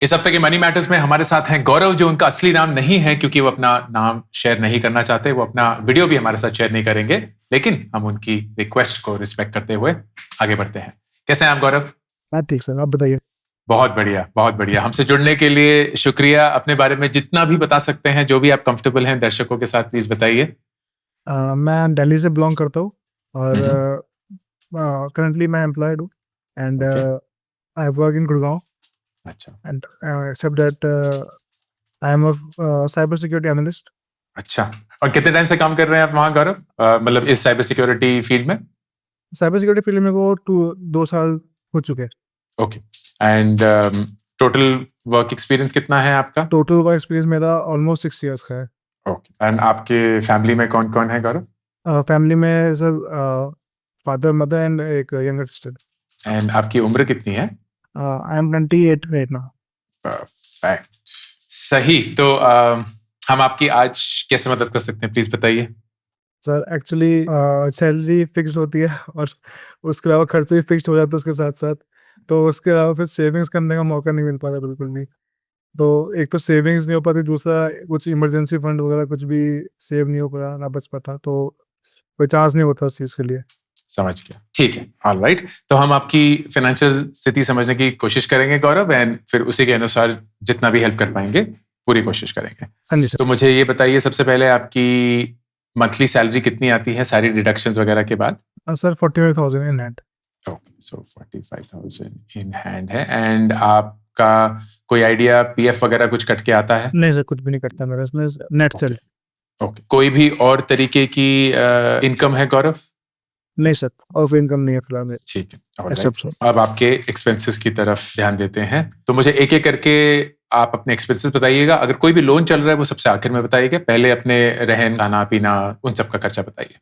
इस हफ्ते के मनी मैटर्स में हमारे साथ हैं गौरव, जो उनका असली नाम नहीं है क्योंकि वो अपना नाम शेयर नहीं करना चाहते। वो अपना वीडियो भी हमारे साथ शेयर नहीं करेंगे, लेकिन हम उनकी रिक्वेस्ट को रिस्पेक्ट करते हुए आगे बढ़ते हैं। कैसे हैं आप गौरव? मैं ठीक सर, आप बताइए। बहुत बढ़िया, बहुत बढ़िया। हमसे जुड़ने के लिए शुक्रिया। अपने बारे में जितना भी बता सकते हैं, जो भी आप कंफर्टेबल हैं दर्शकों के साथ, प्लीज बताइए। मैं दिल्ली से बिलोंग करता हूँ और हम्म, करंटली मैं एम्प्लॉयड हूँ and okay, I work in Gurgaon अच्छा and except that I am a cyber security analyst. अच्छा। और कितने टाइम से काम कर रहे हैं आप वहाँ गौरव? मतलब इस साइबर सिक्योरिटी फील्ड में? साइबर सिक्योरिटी फील्ड में को 2 साल हो चुके हैं। Okay. And total work experience कितना है आपका? टोटल वर्क एक्सपीरियंस मेरा ऑलमोस्ट 6 years का है। ओके। एंड आपके फैमिली में कौन कौन है गौरव? फैमिली में सर फादर मदर एंड एक यंगर सिस्टर। एंड आपकी उम्र कितनी है? I am 28 right now. Perfect, सही। तो हम आपकी आज कैसे मदद कर सकते हैं, प्लीज बताइए। सर एक्चुअली सैलरी फिक्स्ड होती है और उसके अलावा खर्चे भी फिक्स्ड हो जाते हैं उसके साथ साथ। तो उसके अलावा फिर सेविंग्स करने का मौका नहीं मिल पाता बिल्कुल भी। तो एक तो सेविंग्स नहीं हो पाती, दूसरा कुछ इमरजेंसी फंड वगैरह कुछ भी सेव नहीं हो पाता, ना बच पाता, तो कोई चांस नहीं होता उस चीज़ के लिए। समझ गया, ठीक है, ऑलराइट। तो हम आपकी फाइनेंशियल स्थिति समझने की कोशिश करेंगे गौरव, एंड फिर उसी के अनुसार जितना भी हेल्प कर पाएंगे पूरी कोशिश करेंगे। हाँ जी तो सर। मुझे ये बताइए सबसे पहले, आपकी मंथली सैलरी कितनी आती है सारी डिडक्शंस वगैरह के बाद? Sir 45,000 in hand. Okay, so 45,000 in hand है। एंड आपका कोई आइडिया पीएफ वगैरह कुछ कट के आता है? नहीं सर, कुछ भी नहीं करता मेरा इसमें, नेट ओके, सेल। ओके। कोई भी और तरीके की इनकम है गौरव? नहीं सर, ऑफ इनकम नहीं है फिलहाल मेरी। ठीक है, ऑलराइट। Accept sir. अब आपके एक्सपेंसेस की तरफ ध्यान देते हैं। तो मुझे एक एक करके आप अपने एक्सपेंसेस बताइएगा। अगर कोई भी लोन चल रहा है वो सबसे आखिर में बताइएगा, पहले अपने रहन खाना पीना उन सब का खर्चा बताइए।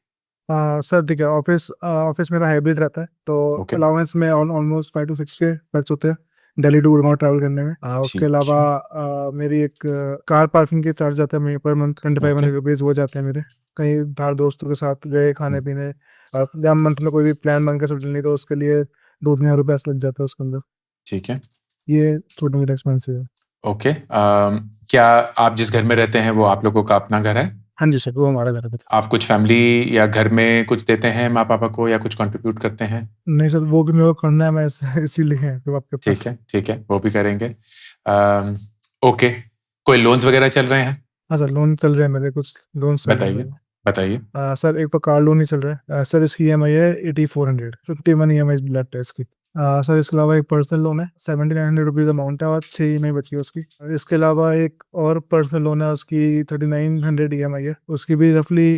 सर ठीक है, ऑफिस मेरा हाइब्रिड रहता है, तो ओके, अलाउंस में ऑलमोस्ट 5 to 6 के खर्च होते हैं दिल्ली टू गुड़गांव ट्रैवल करने में। उसके ठीक अलावा मेरी एक कार पार्किंग के चार्ज जाते हैं मेरे पर मंथ, 2500 रुपीज़ वो जाते हैं मेरे। कहीं बाहर दोस्तों के साथ गए खाने पीने, और जब मंथ में कोई भी प्लान बन के सब नहीं, तो उसके लिए 2-3 हज़ार रुपये ऐसा लग जाता है उसके अंदर। ठीक है, ये छोटा मोटा एक्सपेंसिव है। ओके। क्या आप जिस घर में रहते हैं वो आप लोगों का अपना घर है? हाँ जी सर, वो हमारा घर है। आप कुछ फैमिली या घर में कुछ देते हैं माँ पापा को, या कुछ कंट्रीब्यूट करते हैं? नहीं सर, वो भी मेरे को करना है, मैं इसीलिए है तो आपके ठीक पास। है, ठीक है, वो भी करेंगे। ओके। कोई लोन्स वगैरह चल रहे हैं? हाँ सर, लोन चल रहे हैं मेरे, कुछ लोन चल रहे हैं बताइए, मेरे। बताइए। सर एक तो कार लोन ही चल रहा है। सर इसकी EMI है 8400, 51 EMI लेफ्ट है इसकी। सर इसके अलावा एक पर्सनल लोन है 7900 रुपीज़ अमाउंट है, और 6 EMI बची है उसकी। इसके अलावा एक और पर्सनल लोन है, उसकी 3900 EMI है, उसकी भी रफली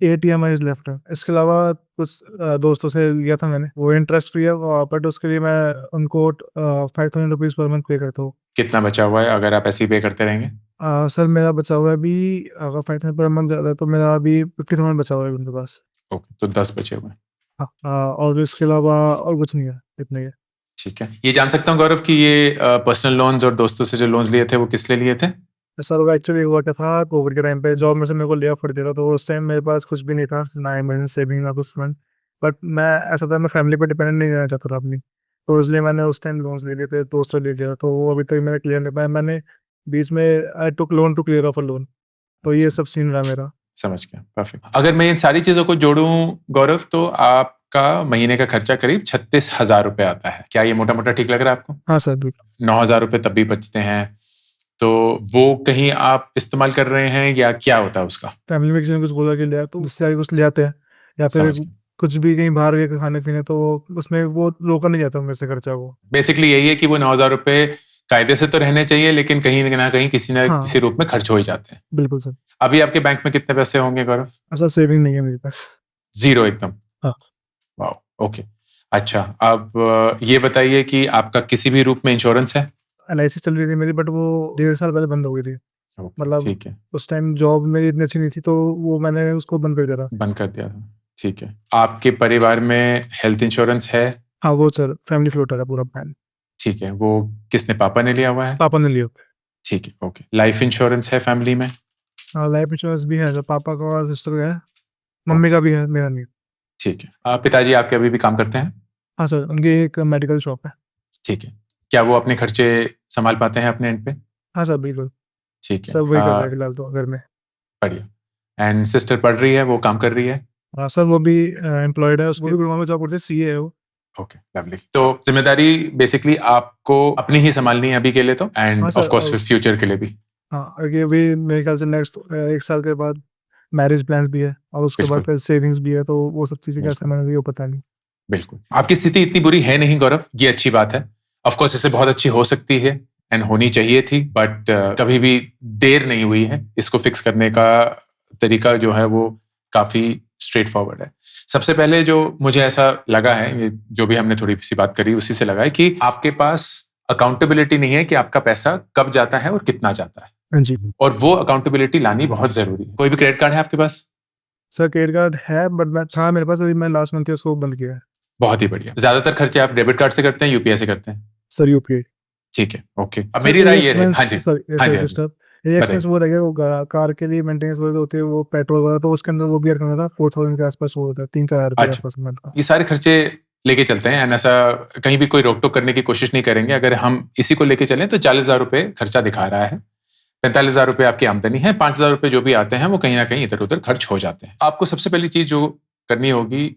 8 EMI लेफ्ट है। इसके अलावा कुछ दोस्तों से लिया था मैंने, वो इंटरेस्ट फ्री है, बट उसके लिए मैं उनको 5000 रुपीज़ पर मंथ पे करता हूँ। कितना बचा हुआ है अगर आप ऐसे ही पे करते रहेंगे? सर मेरा बचा हुआ है अभी, अगर 5000 पर मंथ ज़्यादा है तो मेरा अभी 50,000 बचा हुआ है मेरे पास। ओके, तो 10 बचे हुए हैं। हाँ, और इसके अलावा और कुछ नहीं है, इतना ही है। ठीक है। ये जान सकता हूँ गौरव कि ये पर्सनल लोन्स और दोस्तों से जो लोन्स लिए थे वो किस लिए लिए थे? सर वो एक्चुअली हुआ क्या था, कोविड के टाइम पे जॉब में से मेरे को ले ऑफ कर दिया था, तो उस टाइम मेरे पास कुछ भी नहीं था, ना इमरजेंसी सेविंग ना कुछ फंड। बट मैं, ऐसा था, मैं फैमिली पे डिपेंडेंट नहीं रहना चाहता था अपनी, तो इसलिए मैंने उस टाइम लोन्स ले लिए थे, दोस्त से ले लिया, तो वो अभी तक मैंने क्लियर नहीं पाया। मैंने बीच में I took loan to clear off a loan, तो ये अच्छा, सब सीन रहा मेरा। समझ गया, परफेक्ट। अगर मैं इन सारी चीजों को जोड़ूं गौरव, तो आपका महीने का खर्चा करीब 36,000 रुपए आता है। क्या ये मोटा मोटा ठीक लग रहा है आपको? हाँ सर बिल्कुल। 9,000 रुपए तब भी बचते हैं, तो वो कहीं आप इस्तेमाल कर रहे हैं या क्या होता है उसका? फैमिली में किसी ने कुछ बोला कि ले आ, तो उससे आगे कुछ ले आते हैं, या फिर समझ गया। कुछ भी कहीं बाहर गए खाने पीने, तो उसमें वो रोका नहीं जाता मेरे से खर्चा वो। बेसिकली यही है कि वो 9,000 रुपए कायदे से तो रहने चाहिए, लेकिन कहीं ना कहीं किसी ना हाँ किसी रूप में खर्च हो ही जाते हैं। बिल्कुल सर। अभी आपके बैंक में कितने पैसे होंगे गौरव? ऐसा सेविंग नहीं है मेरे पास। जीरो एकदम? हाँ। वाह, ओके। अच्छा, अब ये बताइए कि आपका किसी भी रूप में इंश्योरेंस है? LIC चल रही थी मेरी, बट वो 1.5 साल पहले बंद हो गई थी। ओके, मतलब ठीक है, उस टाइम जॉब मेरी इतनी अच्छी नहीं थी, तो वो मैंने उसको बंद कर दिया था। बंद कर दिया था। ठीक है। आपके परिवार में हेल्थ इंश्योरेंस है? हाँ वो सर, फैमिली फ्लोटर है पूरा प्लान। ठीक है, वो किसने, पापा ने लिया हुआ है? पापा ने लिया। ठीक है, ओके। लाइफ इंश्योरेंस है फैमिली में? हाँ, लाइफ इंश्योरेंस भी है सर, पापा का और सिस्टर का है, मम्मी ओके, का भी है, मेरा नहीं। ठीक है। पिताजी आपके अभी भी काम करते हैं? हाँ सर, उनकी एक मेडिकल शॉप है। ठीक है। क्या वो अपने खर्चे संभाल पाते हैं अपने एंड पे? हाँ सर, बिल्कुल। ठीक है। सब वही कर रहा है फिलहाल तो घर में। बढ़िया। एंड सिस्टर पढ़ रही है, वो काम कर रही है? हाँ सर, वो भी एम्प्लॉयड है, उसको भी गुड़गांव में जॉब करते हैं, सीए है वो। Okay, lovely. तो जिम्मेदारी बेसिकली आपको अपनी ही संभालनी है अभी के लिए तो, हाँ एंड सर, ऑफ कोर्स फिर फ्यूचर के लिए भी। हाँ आगे अभी मेरे ख्याल से नेक्स्ट 1 साल के बाद मैरिज प्लान्स भी है, और उसके बाद बिल्कुल। फिर सेविंग्स भी है, तो वो सब चीज़ें कैसे बिल्कुल। मैनेज होगी वो पता नहीं। बिल्कुल, आपकी स्थिति इतनी बुरी है नहीं गौरव, ये अच्छी बात है। ऑफ कोर्स इससे बहुत अच्छी हो सकती है एंड होनी चाहिए थी, बट कभी भी देर नहीं हुई है। इसको फिक्स करने का तरीका जो है वो काफी स्ट्रेट फॉरवर्ड है। सबसे पहले जो मुझे ऐसा लगा है, ये जो भी हमने थोड़ी सी बात करी उसी से लगा है कि आपके पास अकाउंटेबिलिटी नहीं है कि आपका पैसा कब जाता है और कितना जाता है, हाँ जी और वो अकाउंटेबिलिटी लानी बहुत जरूरी है। कोई भी क्रेडिट कार्ड है आपके पास? सर, क्रेडिट कार्ड है, बट मैं था मेरे पास, अभी मैं लास्ट मंथ उसको बंद किया है। बहुत ही बढ़िया। ज्यादातर खर्चे आप डेबिट कार्ड से करते हैं, यूपीआई से करते हैं? Sir UPI. ठीक है, ओके। अब मेरी राय ये है, हाँ जी, सर हाँ जी, हाँ जी, डिस्टर्ब ये एक्सपेंस वो रहेगा, वो कार के लिए मेंटेनेंस वगैरह होती है, वो पेट्रोल वगैरह, तो उसके अंदर वो भी रखना था 4000 के आसपास, वो होता है 3000 रुपये के अच्छा। आसपास में था। ये सारे खर्चे लेके चलते हैं एंड ऐसा कहीं भी कोई रोक टोक करने की कोशिश नहीं करेंगे। अगर हम इसी को लेके चलें तो 40,000 रुपए खर्चा दिखा रहा है, 45,000 रुपए आपकी आमदनी है, 5,000 रुपए जो भी आते हैं वो कहीं ना कहीं इधर उधर खर्च हो जाते हैं। आपको सबसे पहली चीज जो करनी होगी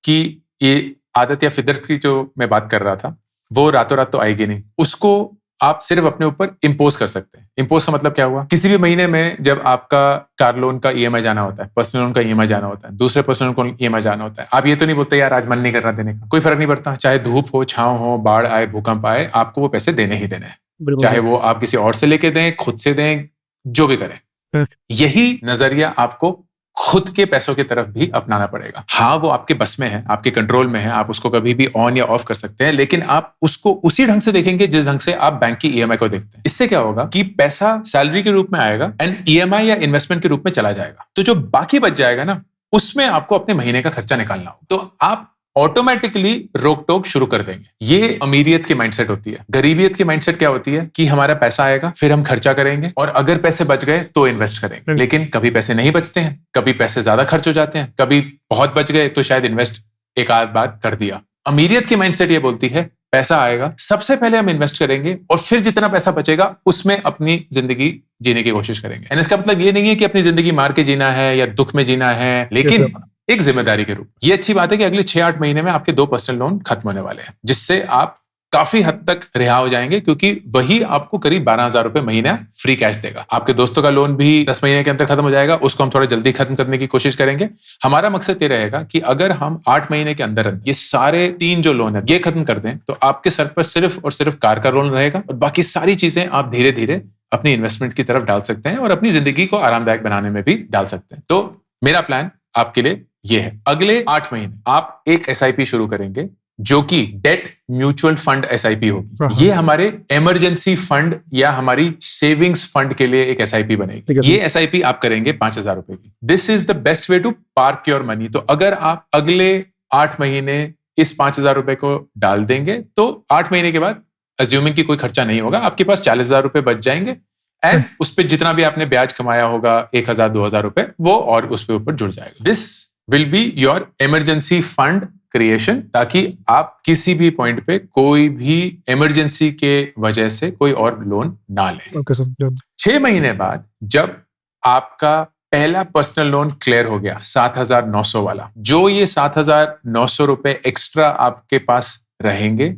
कि ये आदत या फितरत की जो मैं बात कर रहा था, वो रातों रात तो आएगी नहीं। उसको आप सिर्फ अपने ऊपर इम्पोज कर सकते हैं। इम्पोज का मतलब क्या हुआ? किसी भी महीने में जब आपका कार लोन का ईएमआई जाना होता है, पर्सनल लोन का ईएमआई जाना होता है, दूसरे पर्सनल को ईएमआई जाना होता है, आप ये तो नहीं बोलते यार आज मन नहीं कर रहा देने का। कोई फर्क नहीं पड़ता, चाहे धूप हो, छांव हो, बाढ़ आए, भूकंप आए, आपको वो पैसे देने ही देने हैं। बिल्कुल चाहे सर। वो आप किसी और से लेके दें, खुद से दें, जो भी करें। यही नजरिया आपको खुद के पैसों की तरफ भी अपनाना पड़ेगा। हाँ, वो आपके बस में है, आपके कंट्रोल में है, आप उसको कभी भी ऑन या ऑफ कर सकते हैं, लेकिन आप उसको उसी ढंग से देखेंगे जिस ढंग से आप बैंक की ईएमआई को देखते हैं। इससे क्या होगा कि पैसा सैलरी के रूप में आएगा एंड ईएमआई या इन्वेस्टमेंट के रूप में चला जाएगा। तो जो बाकी बच जाएगा ना, उसमें आपको अपने महीने का खर्चा निकालना होगा। तो आप ऑटोमेटिकली रोक टोक शुरू कर देंगे। ये अमीरियत की माइंडसेट होती है। गरीबियत की माइंडसेट क्या होती है कि हमारा पैसा आएगा, फिर हम खर्चा करेंगे, और अगर पैसे बच गए तो इन्वेस्ट करेंगे। लेकिन कभी पैसे नहीं बचते हैं, कभी पैसे ज्यादा खर्च हो जाते हैं, कभी बहुत बच गए तो शायद इन्वेस्ट एक आध बार कर दिया। अमीरियत की माइंडसेट ये बोलती है पैसा आएगा, सबसे पहले हम इन्वेस्ट करेंगे और फिर जितना पैसा बचेगा उसमें अपनी जिंदगी जीने की कोशिश करेंगे। एंड इसका मतलब ये नहीं है कि अपनी जिंदगी मार के जीना है या दुख में जीना है, लेकिन एक जिम्मेदारी के रूप। ये अच्छी बात है कि अगले 6-8 महीने में आपके 2 पर्सनल लोन खत्म होने वाले हैं, जिससे आप काफी हद तक रिहा हो जाएंगे, क्योंकि वही आपको करीब 12,000 रुपए महीना फ्री कैश देगा। आपके दोस्तों का लोन भी 10 महीने के अंदर खत्म हो जाएगा, उसको हम थोड़ा जल्दी खत्म करने की कोशिश करेंगे। हमारा मकसद ये रहेगा कि अगर हम 8 महीने के अंदर ये सारे 3 जो लोन है ये खत्म कर दें, तो आपके सर पर सिर्फ और सिर्फ कार का लोन रहेगा, और बाकी सारी चीजें आप धीरे धीरे अपनी इन्वेस्टमेंट की तरफ डाल सकते हैं और अपनी जिंदगी को आरामदायक बनाने में भी डाल सकते हैं। तो मेरा प्लान आपके लिए ये है, अगले 8 महीने आप एक एसआईपी शुरू करेंगे जो कि डेट म्यूचुअल फंड एसआईपी होगी। ये हमारे इमरजेंसी फंड या हमारी सेविंग्स फंड के लिए एक एसआईपी बनेगी। ये एसआईपी आप करेंगे 5,000 रुपए की। This is the best way to park your money. तो अगर आप अगले 8 महीने इस 5,000 रुपए को डाल देंगे तो 8 महीने के बाद अज्यूमिंग कि कोई खर्चा नहीं होगा, आपके पास 40,000 रुपए बच जाएंगे, एंड उस पर जितना भी आपने ब्याज कमाया होगा 1,000-2,000 रुपए, वो और उस पे ऊपर जुड़ जाएगा। This will be your emergency fund creation, ताकि आप किसी भी पॉइंट पे कोई भी इमरजेंसी के वजह से कोई और लोन ना लें। 6 महीने बाद जब आपका पहला पर्सनल लोन क्लियर हो गया 7,900 वाला, जो ये 7,900 रुपए एक्स्ट्रा आपके पास रहेंगे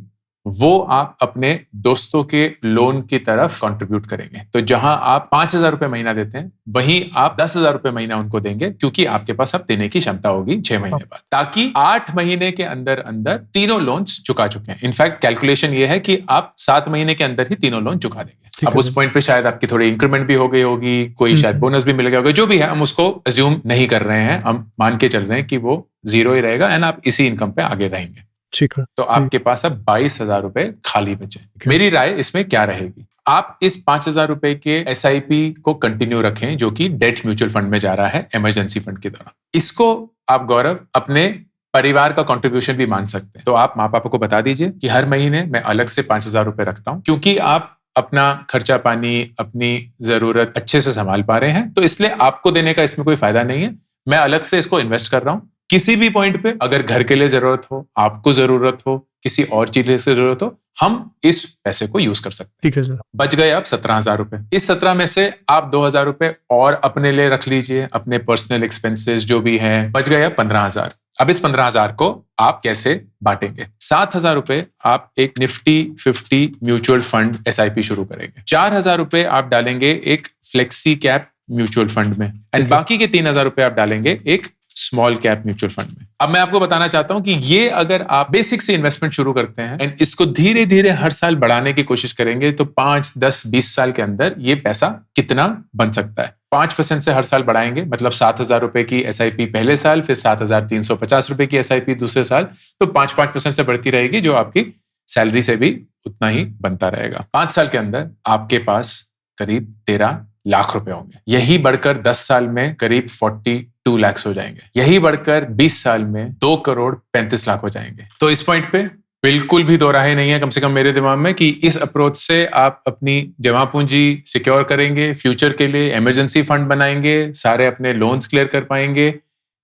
वो आप अपने दोस्तों के लोन की तरफ कंट्रीब्यूट करेंगे। तो जहां आप 5,000 रुपए महीना देते हैं, वहीं आप 10,000 रुपए महीना उनको देंगे, क्योंकि आपके पास अब देने की क्षमता होगी 6 महीने बाद, ताकि 8 महीने के अंदर अंदर तीनों लोन्स चुका चुके हैं। इनफैक्ट कैलकुलेशन ये है कि आप 7 महीने के अंदर ही तीनों लोन चुका देंगे। अब उस पॉइंट पे शायद आपकी थोड़ी इंक्रीमेंट भी हो गई होगी, कोई शायद बोनस भी मिल गया होगा, जो भी है हम उसको अज्यूम नहीं कर रहे हैं, हम मान के चल रहे हैं कि वो 0 ही रहेगा एंड आप इसी इनकम पे आगे रहेंगे। ठीक है, तो आपके पास अब 22,000 रुपए खाली बचे। मेरी राय इसमें क्या रहेगी, आप इस 5,000 रुपए के एसआईपी को कंटिन्यू रखें, जो कि डेट म्यूचुअल फंड में जा रहा है इमरजेंसी फंड की तरह। इसको आप गौरव अपने परिवार का कंट्रीब्यूशन भी मान सकते हैं। तो आप माँ पापा को बता दीजिए कि हर महीने मैं अलग से 5,000 रुपए रखता हूं, क्योंकि आप अपना खर्चा पानी, अपनी जरूरत अच्छे से संभाल पा रहे हैं, तो इसलिए आपको देने का इसमें कोई फायदा नहीं है। मैं अलग से इसको इन्वेस्ट कर रहा हूं। किसी भी पॉइंट पे अगर घर के लिए जरूरत हो, आपको जरूरत हो, किसी और चीज से जरूरत हो, हम इस पैसे को यूज कर सकते हैं। ठीक है सर। बच गए अब 17,000 रुपए। इस 17 में से आप 2,000 रुपए और अपने लिए रख लीजिए, अपने पर्सनल एक्सपेंसेस जो भी हैं। बच गए अब 15,000। अब इस 15,000 को आप कैसे बांटेंगे? 7,000 रुपए आप एक निफ्टी 50 म्यूचुअल फंड SIP शुरू करेंगे। 4,000 रुपए आप डालेंगे एक फ्लेक्सी कैप म्यूचुअल फंड में, एंड बाकी के 3,000 रुपए आप डालेंगे एक स्मॉल कैप म्यूचुअल फंड में। अब मैं आपको बताना चाहता हूं कि ये अगर आप बेसिक से इन्वेस्टमेंट शुरू करते हैं एंड इसको धीरे धीरे हर साल बढ़ाने की कोशिश करेंगे तो 5, 10, 20 साल के अंदर ये पैसा कितना बन सकता है। 5% से हर साल बढ़ाएंगे, मतलब 7,000 रुपए की SIP पहले साल, फिर 7,350 रुपए की SIP दूसरे साल, तो 5% से बढ़ती रहेगी, जो आपकी सैलरी से भी उतना ही बनता रहेगा। 5 साल के अंदर आपके पास करीब 13 लाख रुपए होंगे। यही बढ़कर 10 साल में करीब 42 लाख हो जाएंगे। यही बढ़कर 20 साल में 2 करोड़ 35 लाख हो जाएंगे। तो इस पॉइंट पे बिल्कुल भी दो राहें नहीं है, कम से कम मेरे दिमाग में, कि इस अप्रोच से आप अपनी जमा पूंजी सिक्योर करेंगे, फ्यूचर के लिए इमरजेंसी फंड बनाएंगे, सारे अपने लोन्स क्लियर कर पाएंगे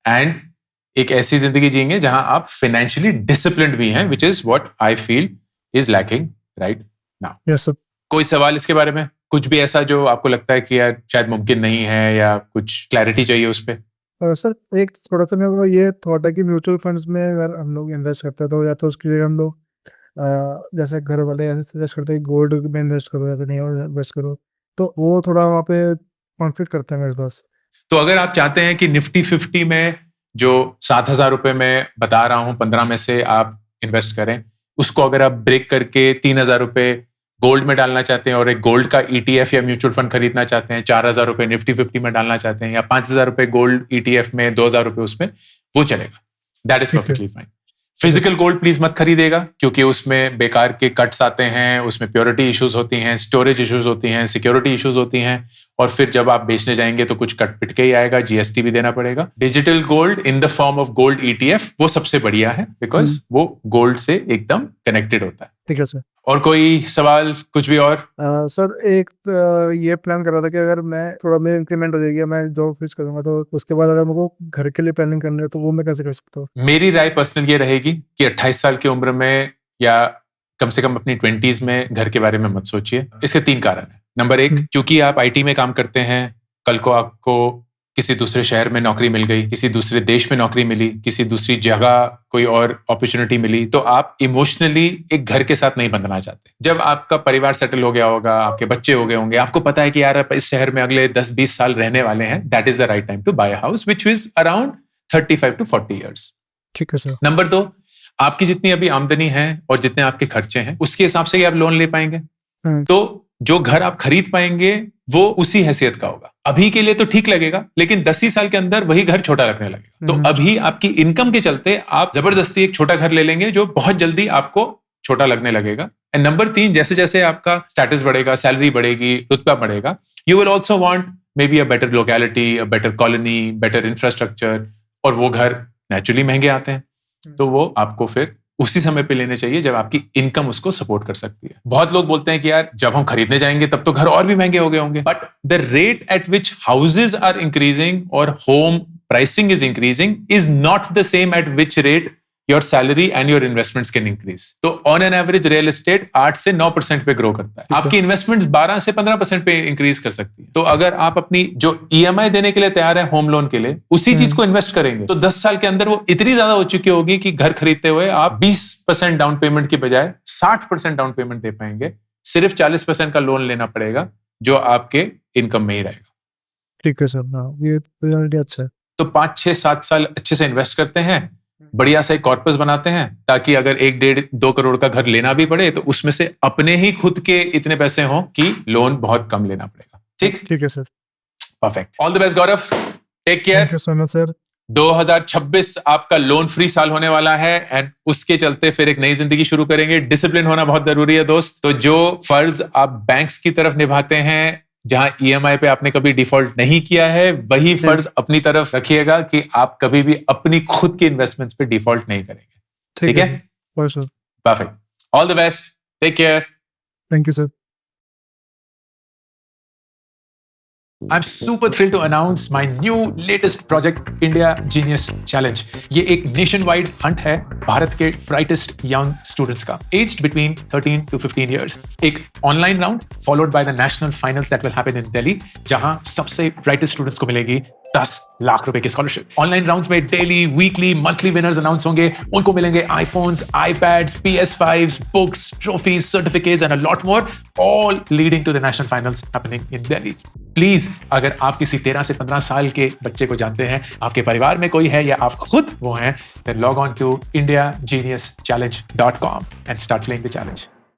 एंड एक ऐसी जिंदगी जिएंगे जहां आप फाइनेंशियली डिसिप्लिन्ड भी हैं, which is what I feel is lacking right now. Yes sir. कोई सवाल इसके बारे में? कुछ भी ऐसा जो आपको लगता है कि यार शायद मुमकिन नहीं है, या कुछ क्लैरिटी चाहिए उस पर? सर एक थोड़ा सा मेरे को ये थॉट है कि म्यूचुअल फंड्स में अगर हम लोग इन्वेस्ट करते हैं तो या तो उसके लिए हम लोग जैसे घर वाले ऐसे सजेस्ट करते हैं गोल्ड में इन्वेस्ट करो या तो नहीं और इन्वेस्ट करो, तो वो थोड़ा वहाँ पे कॉन्फ्लिक्ट करता है मेरे पास। तो अगर आप चाहते हैं कि निफ्टी 50 में जो 7,000 रुपए में बता रहा हूं 15 में से आप इन्वेस्ट करें, उसको अगर आप ब्रेक करके 3,000 रुपए गोल्ड में डालना चाहते हैं और एक गोल्ड का ETF या म्यूचुअल फंड खरीदना चाहते हैं, 4,000 रुपए निफ्टी 50 में डालना चाहते हैं, या 5,000 रुपए गोल्ड ETF में, 2,000 रुपए उसमें, वो चलेगा। That is perfectly fine. Physical gold please मत खरीदेगा, क्योंकि उसमें बेकार के कट्स आते हैं, उसमें प्योरिटी इश्यूज होती हैं, स्टोरेज इश्यूज होती हैं, सिक्योरिटी इश्यूज होती हैं, और फिर जब आप बेचने जाएंगे तो कुछ कट पिट के ही आएगा, GST भी देना पड़ेगा। Digital gold in the form of gold ETF वो सबसे बढ़िया है, बिकॉज वो गोल्ड से एकदम कनेक्टेड होता है। ठीक है सर। और कोई सवाल, कुछ भी और? सर एक ये प्लान कर रहा था कि अगर मैं थोड़ा मेरी इंक्रीमेंट हो जाएगी, मैं जॉब स्विच करूंगा, तो उसके बाद अगर मेरे को घर के लिए प्लानिंग करनी है तो वो मैं कैसे कर सकता हूँ? मेरी राय पर्सनल ये रहेगी कि 28 साल की उम्र में या कम से कम अपनी 20s में घर के बारे में मत सोचिए। इसके 3 कारण है। नंबर 1, क्योंकि आप IT में काम करते हैं, कल को आपको किसी दूसरे शहर में नौकरी मिल गई, किसी दूसरे देश में नौकरी मिली, किसी दूसरी जगह कोई और अपॉर्चुनिटी मिली, तो आप इमोशनली एक घर के साथ नहीं बंधना चाहते। जब आपका परिवार सेटल हो गया होगा, आपके बच्चे हो गए होंगे, आपको पता है कि यार आप इस शहर में अगले 10-20 साल रहने वाले हैं, that is the right time to buy a house which is around 35 to 40 years. ठीक है सर। नंबर 2, आपकी जितनी अभी आमदनी है और जितने आपके खर्चे हैं, उसके हिसाब से ही आप लोन ले पाएंगे। तो जो घर आप खरीद पाएंगे वो उसी हैसियत का होगा। अभी के लिए तो ठीक लगेगा, लेकिन 10 ही साल के अंदर वही घर छोटा लगने लगेगा। तो अभी आपकी इनकम के चलते आप जबरदस्ती एक छोटा घर ले लेंगे जो बहुत जल्दी आपको छोटा लगने लगेगा। एंड नंबर 3, जैसे जैसे आपका स्टेटस बढ़ेगा, सैलरी बढ़ेगी, रुतबा बढ़ेगा, you will also want may be a better locality, a better colony, better infrastructure, और वो घर नेचुरली महंगे आते हैं, तो वो आपको फिर उसी समय पे लेने चाहिए जब आपकी इनकम उसको सपोर्ट कर सकती है। बहुत लोग बोलते हैं कि यार जब हम खरीदने जाएंगे तब तो घर और भी महंगे हो गए होंगे, but the rate at which houses are increasing और home pricing is increasing is not the same at which rate your salary and your investments can increase. तो on an average real estate 8 से 9% पे grow करता है, आपकी investments 12 से 15% पे increase कर सकती है। तो अगर आप अपनी जो EMI देने के लिए तैयार है होम लोन के लिए, उसी चीज को इन्वेस्ट करेंगे तो 10 साल के अंदर वो इतनी ज्यादा हो चुकी होगी कि घर खरीदते हुए आप 20% डाउन पेमेंट की बजाय 60% डाउन पेमेंट दे पाएंगे। सिर्फ 40% का लोन लेना पड़ेगा जो आपके इनकम में ही रहेगा। ठीक है सर, ये रियलिटी अच्छा है। तो 5, 6, 7 साल अच्छे से इन्वेस्ट करते हैं, बढ़िया सा एक कॉर्पस बनाते हैं, ताकि अगर 1, 1.5, 2 करोड़ का घर लेना भी पड़े तो उसमें से अपने ही खुद के इतने पैसे हों कि लोन बहुत कम लेना पड़ेगा। ठीक है sir. Perfect. All the best Gaurav, take care. Thank you so much sir. 2026 आपका लोन फ्री साल होने वाला है एंड उसके चलते फिर एक नई जिंदगी शुरू करेंगे। डिसिप्लिन होना बहुत जरूरी है दोस्त। तो जो फर्ज आप बैंक्स की तरफ निभाते हैं, जहां EMI पे आपने कभी डिफॉल्ट नहीं किया है, वही फर्ज अपनी तरफ रखिएगा कि आप कभी भी अपनी खुद की इन्वेस्टमेंट्स पे डिफॉल्ट नहीं करेंगे। ठीक है? Perfect. All the best, take care. Thank you sir. I'm super thrilled to announce my new latest project, India Genius Challenge. ये एक nationwide hunt है भारत के brightest young students का, aged between 13 to 15 years. एक online round followed by the national finals that will happen in Delhi, जहां सबसे brightest students को मिलेगी 10 लाख रुपए की स्कॉलरशिप. ऑनलाइन राउंड्स में daily, weekly, monthly winners announce होंगे. उनको मिलेंगे iPhones, iPads, PS5s, books, trophies, certificates and a lot more, all leading to the national finals happening in Delhi. Please, अगर आप किसी 13 से 15 साल के बच्चे को जानते हैं, आपके परिवार में कोई है या आप खुद वो हैं, then log on to indiageniuschallenge.com and start playing the challenge.